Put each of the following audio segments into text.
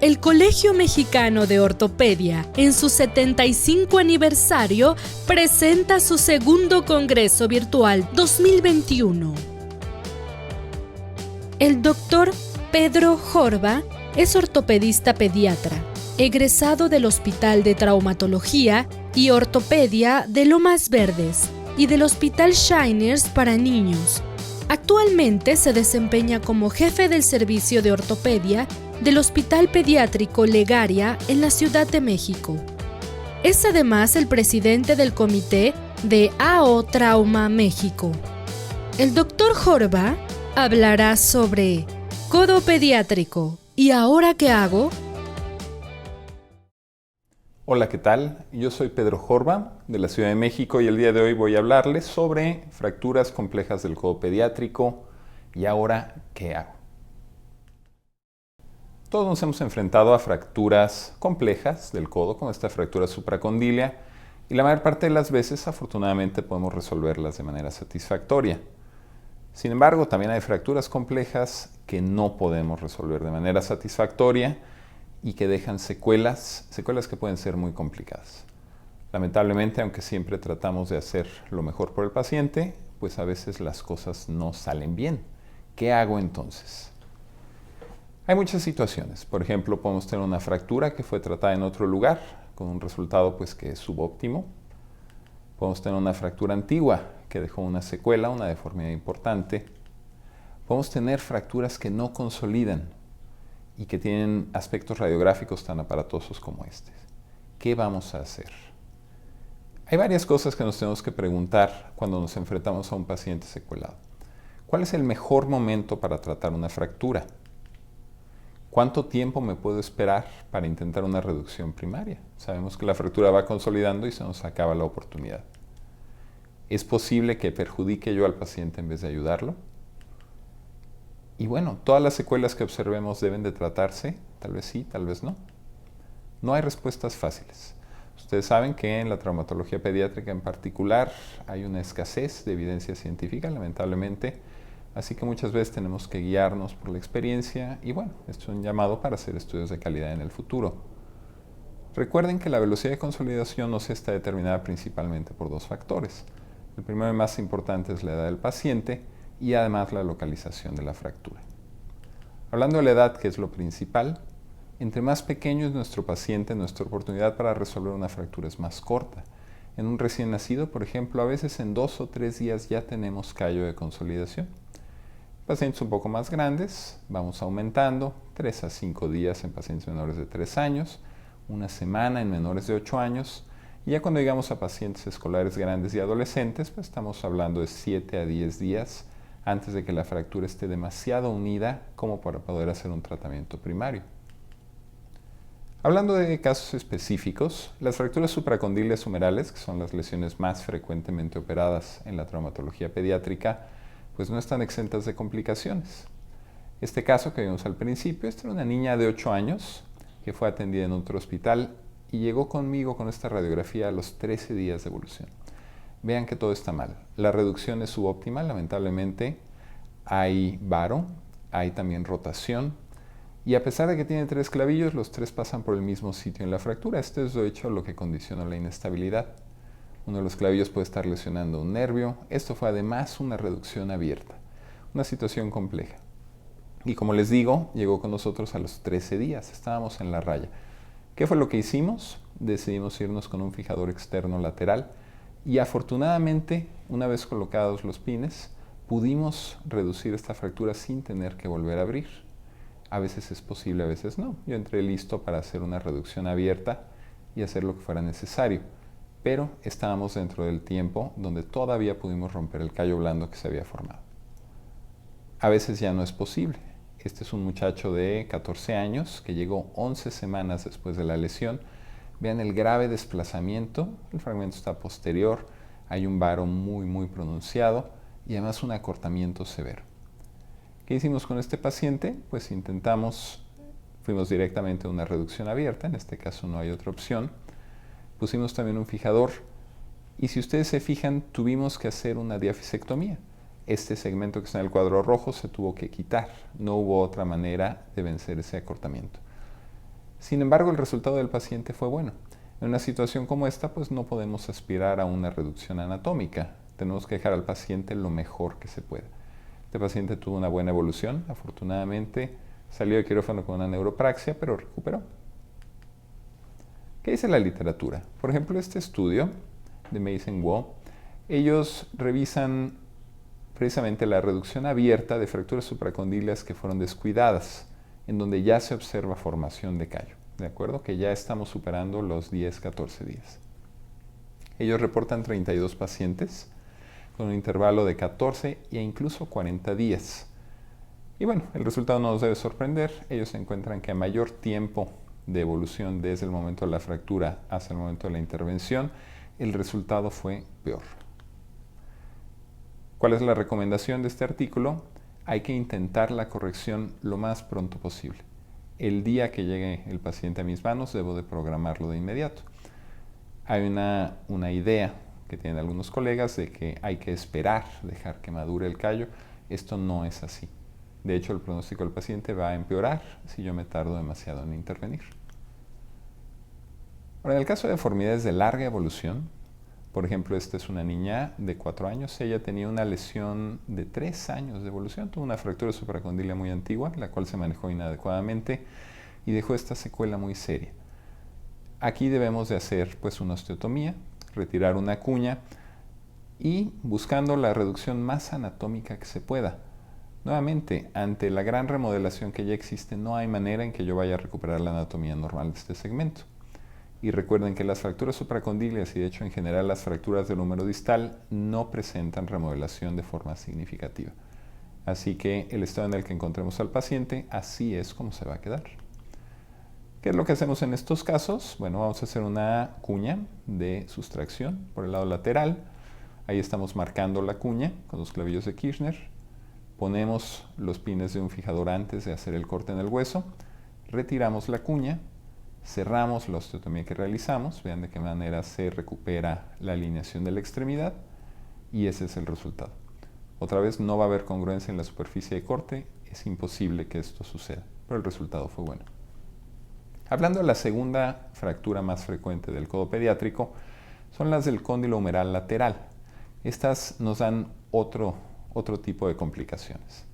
el Colegio Mexicano de Ortopedia, en su 75 aniversario, presenta su segundo Congreso Virtual 2021. El doctor Pedro Jorba es ortopedista pediatra, egresado del Hospital de Traumatología y Ortopedia de Lomas Verdes y del Hospital Shiners para niños. Actualmente se desempeña como jefe del servicio de ortopedia del Hospital Pediátrico Legaria en la Ciudad de México. Es además el presidente del comité de AO Trauma México. El doctor Jorba hablará sobre codo pediátrico. ¿Y ahora qué hago? Hola, ¿qué tal? Yo soy Pedro Jorba, de la Ciudad de México, y el día de hoy voy a hablarles sobre fracturas complejas del codo pediátrico. ¿Y ahora qué hago? Todos nos hemos enfrentado a fracturas complejas del codo, como esta fractura supracondilia, y la mayor parte de las veces, afortunadamente, podemos resolverlas de manera satisfactoria. Sin embargo, también hay fracturas complejas que no podemos resolver de manera satisfactoria y que dejan secuelas que pueden ser muy complicadas. Lamentablemente, aunque siempre tratamos de hacer lo mejor por el paciente, pues a veces las cosas no salen bien. ¿Qué hago entonces? Hay muchas situaciones. Por ejemplo, podemos tener una fractura que fue tratada en otro lugar con un resultado pues que es subóptimo. Podemos tener una fractura antigua que dejó una secuela, una deformidad importante. Podemos tener fracturas que no consolidan y que tienen aspectos radiográficos tan aparatosos como este. ¿Qué vamos a hacer? Hay varias cosas que nos tenemos que preguntar cuando nos enfrentamos a un paciente secuelado. ¿Cuál es el mejor momento para tratar una fractura? ¿Cuánto tiempo me puedo esperar para intentar una reducción primaria? Sabemos que la fractura va consolidando y se nos acaba la oportunidad. ¿Es posible que perjudique yo al paciente en vez de ayudarlo? Y bueno, ¿todas las secuelas que observemos deben de tratarse? Tal vez sí, tal vez no. No hay respuestas fáciles. Ustedes saben que en la traumatología pediátrica en particular hay una escasez de evidencia científica, lamentablemente. Así que muchas veces tenemos que guiarnos por la experiencia y bueno, esto es un llamado para hacer estudios de calidad en el futuro. Recuerden que la velocidad de consolidación no se está determinada principalmente por dos factores. El primero y más importante es la edad del paciente y además la localización de la fractura. Hablando de la edad, que es lo principal, entre más pequeño es nuestro paciente, nuestra oportunidad para resolver una fractura es más corta. En un recién nacido, por ejemplo, a veces en 2 o 3 días ya tenemos callo de consolidación. Pacientes un poco más grandes, vamos aumentando, 3 a 5 días en pacientes menores de 3 años, una semana en menores de 8 años, y ya cuando llegamos a pacientes escolares grandes y adolescentes, pues estamos hablando de 7 a 10 días antes de que la fractura esté demasiado unida como para poder hacer un tratamiento primario. Hablando de casos específicos, las fracturas supracondilias humerales, que son las lesiones más frecuentemente operadas en la traumatología pediátrica, pues no están exentas de complicaciones. Este caso que vimos al principio, esta era una niña de 8 años que fue atendida en otro hospital y llegó conmigo con esta radiografía a los 13 días de evolución. Vean que todo está mal. La reducción es subóptima, lamentablemente. Hay varo, hay también rotación. Y a pesar de que tiene 3 clavillos, los 3 pasan por el mismo sitio en la fractura. Esto es de hecho lo que condiciona la inestabilidad. Uno de los clavillos puede estar lesionando un nervio. Esto fue además una reducción abierta. Una situación compleja. Y como les digo, llegó con nosotros a los 13 días. Estábamos en la raya. ¿Qué fue lo que hicimos? Decidimos irnos con un fijador externo lateral. Y afortunadamente, una vez colocados los pines, pudimos reducir esta fractura sin tener que volver a abrir. A veces es posible, a veces no. Yo entré listo para hacer una reducción abierta y hacer lo que fuera necesario. Pero estábamos dentro del tiempo donde todavía pudimos romper el callo blando que se había formado. A veces ya no es posible. Este es un muchacho de 14 años que llegó 11 semanas después de la lesión. Vean el grave desplazamiento, el fragmento está posterior, hay un varo muy pronunciado y además un acortamiento severo. ¿Qué hicimos con este paciente? Pues fuimos directamente a una reducción abierta, en este caso no hay otra opción. Pusimos también un fijador y si ustedes se fijan, tuvimos que hacer una diafisectomía. Este segmento que está en el cuadro rojo se tuvo que quitar, no hubo otra manera de vencer ese acortamiento. Sin embargo, el resultado del paciente fue bueno. En una situación como esta, pues no podemos aspirar a una reducción anatómica. Tenemos que dejar al paciente lo mejor que se pueda. Este paciente tuvo una buena evolución, afortunadamente salió de quirófano con una neuropraxia, pero recuperó. ¿Qué dice la literatura? Por ejemplo, este estudio de Mason Wall, ellos revisan precisamente la reducción abierta de fracturas supracondíleas que fueron descuidadas, en donde ya se observa formación de callo, ¿de acuerdo? Que ya estamos superando los 10-14 días. Ellos reportan 32 pacientes con un intervalo de 14 e incluso 40 días. Y bueno, el resultado no nos debe sorprender. Ellos encuentran que a mayor tiempo de evolución desde el momento de la fractura hasta el momento de la intervención, el resultado fue peor. ¿Cuál es la recomendación de este artículo? Hay que intentar la corrección lo más pronto posible. El día que llegue el paciente a mis manos, debo de programarlo de inmediato. Hay una idea que tienen algunos colegas de que hay que esperar, dejar que madure el callo. Esto no es así. De hecho, el pronóstico del paciente va a empeorar si yo me tardo demasiado en intervenir. Ahora, en el caso de deformidades de larga evolución, por ejemplo, esta es una niña de 4 años. Ella tenía una lesión de 3 años de evolución. Tuvo una fractura supracondilia muy antigua, la cual se manejó inadecuadamente y dejó esta secuela muy seria. Aquí debemos de hacer pues una osteotomía, retirar una cuña y buscando la reducción más anatómica que se pueda. Nuevamente, ante la gran remodelación que ya existe, no hay manera en que yo vaya a recuperar la anatomía normal de este segmento. Y recuerden que las fracturas supracondíleas y de hecho en general las fracturas del húmero distal no presentan remodelación de forma significativa. Así que el estado en el que encontremos al paciente, así es como se va a quedar. ¿Qué es lo que hacemos en estos casos? Bueno, vamos a hacer una cuña de sustracción por el lado lateral. Ahí estamos marcando la cuña con los clavillos de Kirchner. Ponemos los pines de un fijador antes de hacer el corte en el hueso. Retiramos la cuña. Cerramos la osteotomía que realizamos. Vean de qué manera se recupera la alineación de la extremidad. Y ese es el resultado. Otra vez, no va a haber congruencia en la superficie de corte. Es imposible que esto suceda. Pero el resultado fue bueno. Hablando de la segunda fractura más frecuente del codo pediátrico, son las del cóndilo humeral lateral. Estas nos dan otro tipo de complicaciones.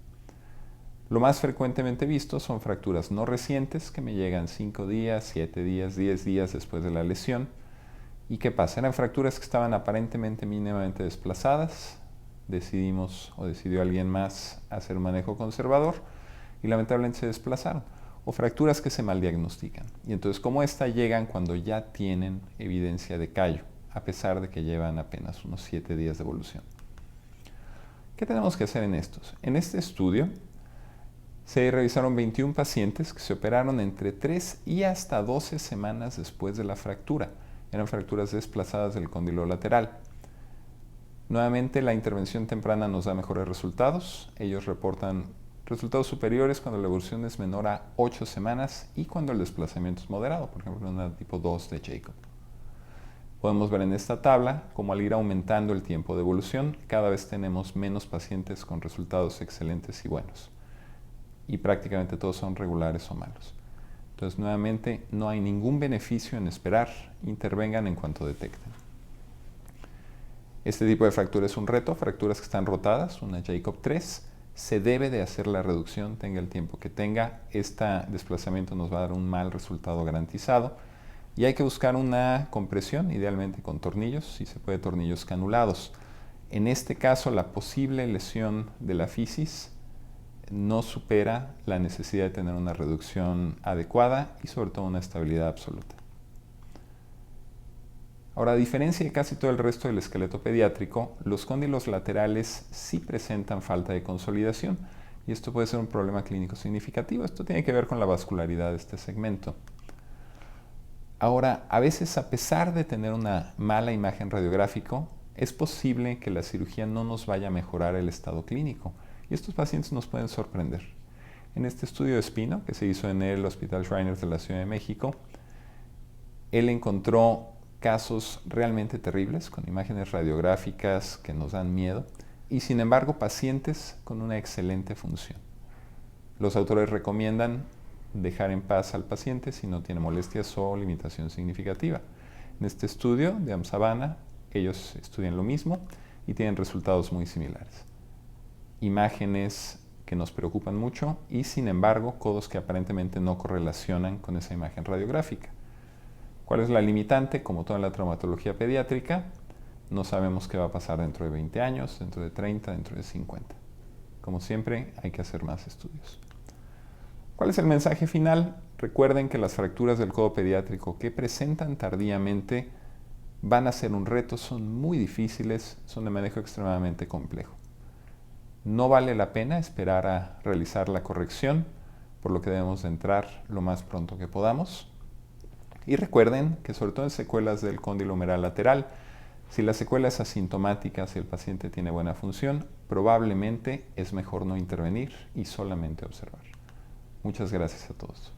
Lo más frecuentemente visto son fracturas no recientes que me llegan 5 días, 7 días, 10 días después de la lesión. ¿Y qué pasa? Eran fracturas que estaban aparentemente mínimamente desplazadas. Decidió alguien más hacer un manejo conservador y lamentablemente se desplazaron. O fracturas que se maldiagnostican. Y entonces, como esta, llegan cuando ya tienen evidencia de callo, a pesar de que llevan apenas unos 7 días de evolución. ¿Qué tenemos que hacer en estos? En este estudio se revisaron 21 pacientes que se operaron entre 3 y hasta 12 semanas después de la fractura. Eran fracturas desplazadas del cóndilo lateral. Nuevamente, la intervención temprana nos da mejores resultados. Ellos reportan resultados superiores cuando la evolución es menor a 8 semanas y cuando el desplazamiento es moderado, por ejemplo, en una tipo 2 de Jacob. Podemos ver en esta tabla cómo al ir aumentando el tiempo de evolución, cada vez tenemos menos pacientes con resultados excelentes y buenos. Y prácticamente todos son regulares o malos. Entonces, nuevamente, no hay ningún beneficio en esperar. Intervengan en cuanto detecten. Este tipo de fractura es un reto, fracturas que están rotadas, una Jacob 3. Se debe de hacer la reducción, tenga el tiempo que tenga. Este desplazamiento nos va a dar un mal resultado garantizado. Y hay que buscar una compresión, idealmente con tornillos, si se puede tornillos canulados. En este caso, la posible lesión de la fisis no supera la necesidad de tener una reducción adecuada y sobre todo una estabilidad absoluta. Ahora, a diferencia de casi todo el resto del esqueleto pediátrico, los cóndilos laterales sí presentan falta de consolidación y esto puede ser un problema clínico significativo. Esto tiene que ver con la vascularidad de este segmento. Ahora, a veces, a pesar de tener una mala imagen radiográfica, es posible que la cirugía no nos vaya a mejorar el estado clínico y estos pacientes nos pueden sorprender. En este estudio de Espino, que se hizo en el Hospital Shriners de la Ciudad de México, él encontró casos realmente terribles, con imágenes radiográficas que nos dan miedo, y sin embargo pacientes con una excelente función. Los autores recomiendan dejar en paz al paciente si no tiene molestias o limitación significativa. En este estudio de Amsabana, ellos estudian lo mismo y tienen resultados muy similares. Imágenes que nos preocupan mucho y, sin embargo, codos que aparentemente no correlacionan con esa imagen radiográfica. ¿Cuál es la limitante? Como toda la traumatología pediátrica, no sabemos qué va a pasar dentro de 20 años, dentro de 30, dentro de 50. Como siempre, hay que hacer más estudios. ¿Cuál es el mensaje final? Recuerden que las fracturas del codo pediátrico que presentan tardíamente van a ser un reto, son muy difíciles, son de manejo extremadamente complejo. No vale la pena esperar a realizar la corrección, por lo que debemos de entrar lo más pronto que podamos. Y recuerden que sobre todo en secuelas del cóndilo humeral lateral, si la secuela es asintomática, si el paciente tiene buena función, probablemente es mejor no intervenir y solamente observar. Muchas gracias a todos.